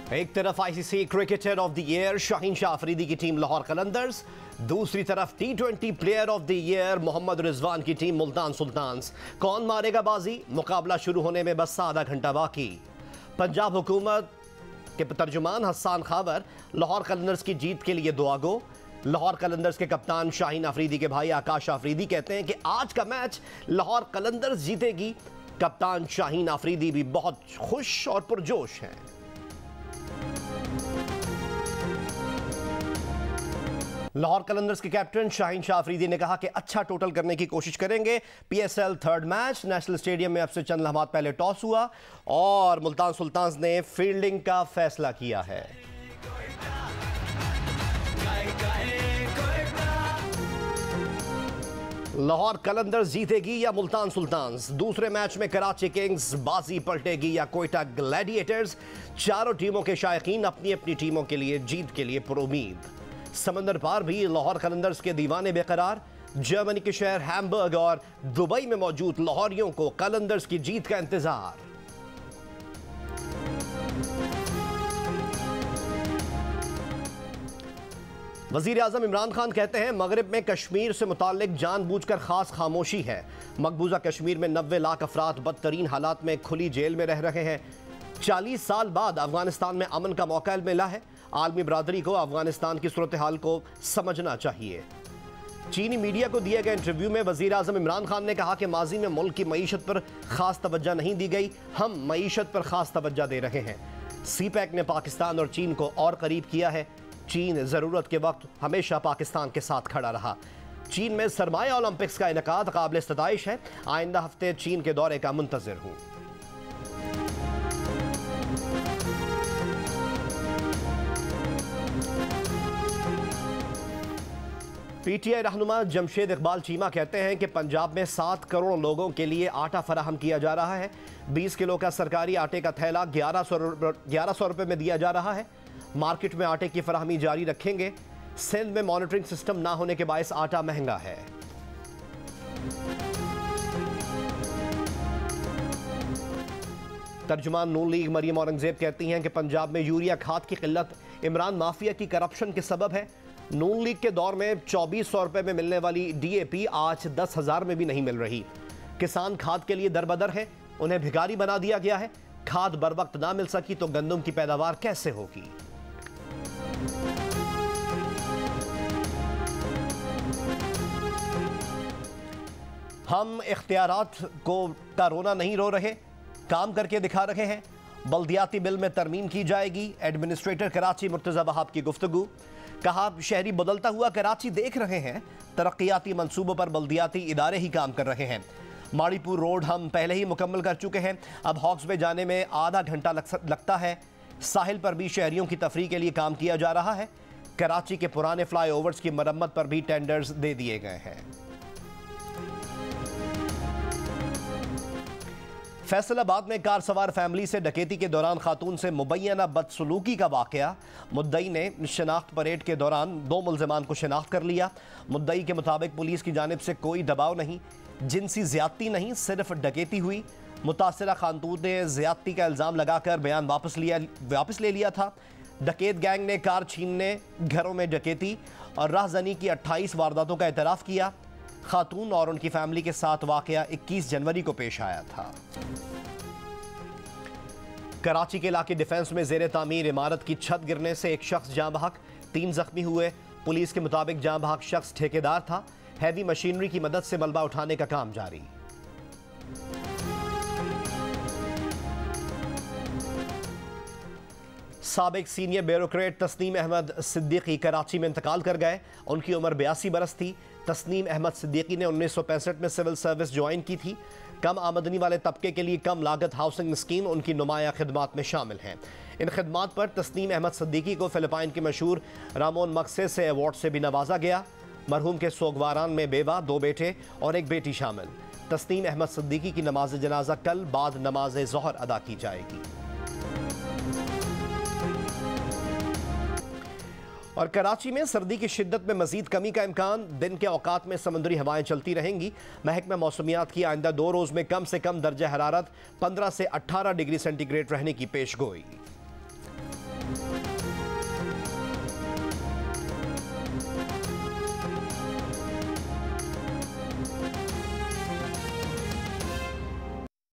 एक तरफ ICC cricketer of the year Shaheen Shah Afridi की टीम लाहौर कलंदर्स, दूसरी तरफ टी20 player of the year Mohammad Rizwan की टीम मुल्तान सुल्तान्स। कौन मारेगा बाजी? मुकाबला शुरू होने में बस आधा घंटा बाकी। पंजाब हुकूमत के तर्जुमान हसन खावर लाहौर कलंदर्स की जीत के लिए दुआ गो। लाहौर कलंदर्स के कप्तान शाहीन अफरीदी के भाई आकाश अफरीदी कहते हैं कि आज का मैच लाहौर कलंदर्स जीतेगी। कप्तान शाहीन अफरीदी भी बहुत खुश और पुरजोश हैं। लाहौर कलंदर्स के कैप्टन शाहीन शाह अफरीदी ने कहा कि अच्छा टोटल करने की कोशिश करेंगे। PSL third match national stadium में अब से चंद लम्हात पहले टॉस हुआ और मुल्तान सुल्तान्स ने फील्डिंग का फैसला किया है। लाहौर कलंदर्स जीतेगी या मुल्तान सुल्तान्स? दूसरे मैच में कराची किंग्स बाजी पलटेगी या कोयटा ग्लैडिएटर्स? चारों टीमों के शायकीन अपनी अपनी टीमों के लिए जीत के लिए पुरुमीद। समंदर पार भी लाहौर कलंदर्स के दीवाने बेकरार। जर्मनी के शहर हैम्बर्ग और दुबई में मौजूद लाहौरियों को कलंदर्स की जीत का इंतजार। वजीर आजम इमरान खान कहते हैं मगरिब में कश्मीर से मुताल्लिक जानबूझकर खास खामोशी है। मकबूजा कश्मीर में 90 लाख अफराद बदतरीन हालात में खुली जेल में रह रहे हैं। 40 साल बाद अफगानिस्तान में अमन का मौका मिला है। आलमी बरादरी को अफगानिस्तान की सूरत हाल को समझना चाहिए। चीनी मीडिया को दिए गए इंटरव्यू में वजीर आजम इमरान खान ने कहा कि माजी में मुल्क की मईशत पर खास तवज्जो नहीं दी गई, हम मईशत पर खास तवज्जो दे रहे हैं। सीपैक ने पाकिस्तान और चीन को और करीब किया है। चीन ज़रूरत के वक्त हमेशा पाकिस्तान के साथ खड़ा रहा। चीन में सरमाया ओलंपिक्स का इनेकाद काबिल सताइश है। आइंदा हफ्ते चीन के दौरे का मुंतज़िर हूँ। पीटीआई रहनुमा जमशेद इकबाल चीमा कहते हैं कि पंजाब में 7 करोड़ लोगों के लिए आटा फराहम किया जा रहा है। 20 किलो का सरकारी आटे का थैला 1100 रुपये में दिया जा रहा है। मार्केट में आटे की फराहमी जारी रखेंगे। सिंध में मॉनिटरिंग सिस्टम ना होने के बायस आटा महंगा है। तर्जुमान नून लीग मरियम औरंगजेब कहती हैं कि पंजाब में यूरिया खाद की किल्लत इमरान माफिया की करप्शन के सबब है। नून लीग के दौर में 2400 रुपये में मिलने वाली डीएपी आज 10,000 में भी नहीं मिल रही। किसान खाद के लिए दरबदर है, उन्हें भिखारी बना दिया गया है। खाद बर वक्त ना मिल सकी तो गंदम की पैदावार कैसे होगी? हम इख्तियारात का रोना नहीं रो रहे, काम करके दिखा रहे हैं। बल्दियाती बिल में तरमीम की जाएगी। एडमिनिस्ट्रेटर कराची मुर्तज़ा वहाब की गुफ्तगू। कहा शहरी बदलता हुआ कराची देख रहे हैं। तरक्याती मंसूबों पर बल्दियाती इदारे ही काम कर रहे हैं। माड़ीपुर रोड हम पहले ही मुकम्मल कर चुके हैं, अब हॉक्स वे जाने में आधा घंटा लगता है। साहिल पर भी शहरियों की तफरीह के लिए काम किया जा रहा है। कराची के पुराने फ्लाईओवर्स की मरम्मत पर भी टेंडर्स दे दिए गए हैं। फैसलाबाद में कार सवार फैमिली से डकैती के दौरान खातून से मुबैना बदसलूकी का वाकया। मुद्दई ने शनाख्त परेड के दौरान 2 मुल्ज़िमान को शनाख्त कर लिया। मुद्दई के मुताबिक पुलिस की जानिब से कोई दबाव नहीं, जिनसी ज्यादती नहीं, सिर्फ डकैती हुई। मुतासरा खातून ने ज्यादती का इल्ज़ाम लगाकर बयान वापस ले लिया था। डकैत गैंग ने कार छीनने, घरों में डकैती और राहजनी की 28 वारदातों का एतराफ़ किया। खातून और उनकी फैमिली के साथ वाकया 21 जनवरी को पेश आया था। कराची के इलाके डिफेंस में जेर तामीर इमारत की छत गिरने से एक शख्स जाँ बहक, 3 जख्मी हुए। पुलिस के मुताबिक जाँ बहक शख्स ठेकेदार था। हैवी मशीनरी की मदद से मलबा उठाने का काम जारी। साबिक सीनियर ब्यूरोक्रेट तस्नीम अहमद सिद्दीकी कराची में इंतकाल कर गए। उनकी उम्र 82 बरस थी। तस्नीम अहमद सिद्दीकी ने 1965 में सिविल सर्विस ज्वाइन की थी। कम आमदनी वाले तबके के लिए कम लागत हाउसिंग स्कीम उनकी नुमाया खिदमात में शामिल हैं। इन खिदमात पर तस्नीम अहमद सिद्दीकी को फिलिपाइन के मशहूर रामोन मक्सेसे अवार्ड से भी नवाजा गया। मरहूम के सोगवारान में बेवा, 2 बेटे और 1 बेटी शामिल। तस्नीम अहमद सिद्दीकी की नमाज जनाजा कल बाद नमाज ज़ोहर अदा की जाएगी। और कराची में सर्दी की शिद्दत में मजीद कमी का इम्कान। दिन के औकात में समुद्री हवाएं चलती रहेंगी। महकमा मौसमियात की आइंदा 2 रोज़ में कम से कम दर्जा हरारत 15 से 18 डिग्री सेंटीग्रेड रहने की पेशगोई। है।